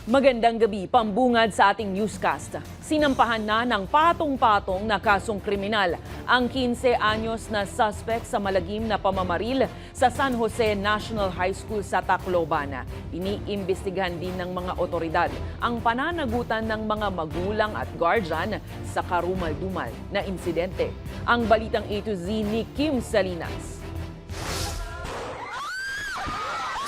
Magandang gabi, pambungad sa ating newscast. Sinampahan na ng patong-patong na kasong kriminal ang 15 anyos na suspect sa malagim na pamamaril sa San Jose National High School sa Tacloban. Iniimbestigahan din ng mga otoridad ang pananagutan ng mga magulang at guardian sa karumal-dumal na insidente. Ang balitang A to Z ni Kim Salinas.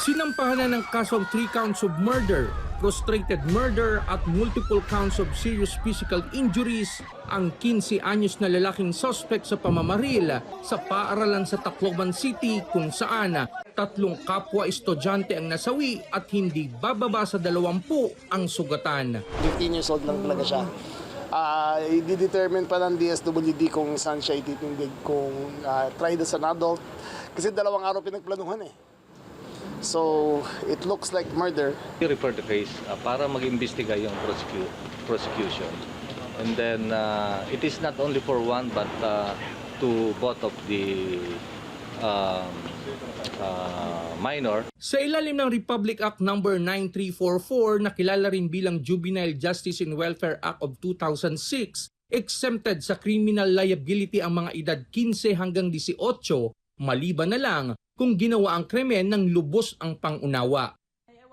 Sinampahan na ng kasong 3 counts of murder, frustrated murder at multiple counts of serious physical injuries ang 15 anyos na lalaking suspect sa pamamaril sa paaralan sa Tacloban City kung saan 3 kapwa estudyante ang nasawi at hindi bababa sa 20 ang sugatan. 15 years old lang talaga siya. I-determine pa ng DSWD kung saan siya ititindig, kung tried as an adult. Kasi 2 araw pinagplanuhan eh. So, it looks like murder. We refer the case para mag-imbestiga yung prosecution. And then, it is not only for one but to both of the minor. Sa ilalim ng Republic Act No. 9344 na kilala rin bilang Juvenile Justice and Welfare Act of 2006, exempted sa criminal liability ang mga edad 15 hanggang 18, maliban na lang kung ginawa ang krimen ng lubos ang pangunawa.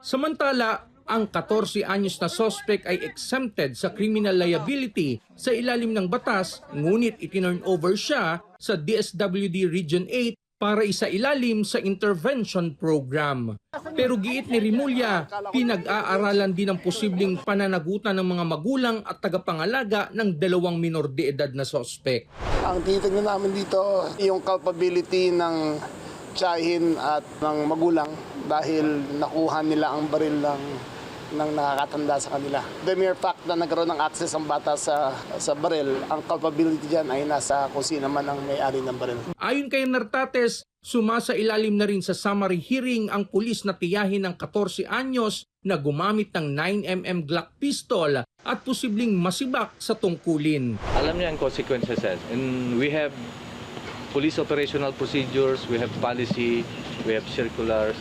Samantala, ang 14 anyos na suspect ay exempted sa criminal liability sa ilalim ng batas, ngunit itinurn over siya sa DSWD Region 8 para isailalim sa intervention program. Pero giit ni Rimulya, pinag-aaralan din ang posibleng pananagutan ng mga magulang at tagapangalaga ng 2 minor de edad na suspect. Ang tinitingnan namin dito, yung culpability ng tiyahin at ng magulang dahil nakuha nila ang baril ng nakakatanda sa kanila. The mere fact na nagkaroon ng access ang bata sa baril, ang culpability dyan ay nasa kung sino man ang may-ari ng baril. Ayon kay Nartates, sumasa-ilalim na rin sa summary hearing ang pulis na tiyahin ng 14 anyos na gumamit ng 9mm Glock pistol at posibleng masibak sa tungkulin. Alam niya ang consequences and we have police operational procedures, we have policy, we have circulars,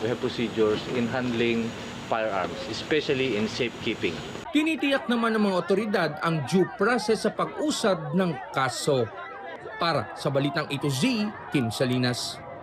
we have procedures in handling firearms, especially in safekeeping. Tinitiyak naman ng mga otoridad ang due process sa pag-usad ng kaso. Para sa Balitang A to Z, Kim Salinas.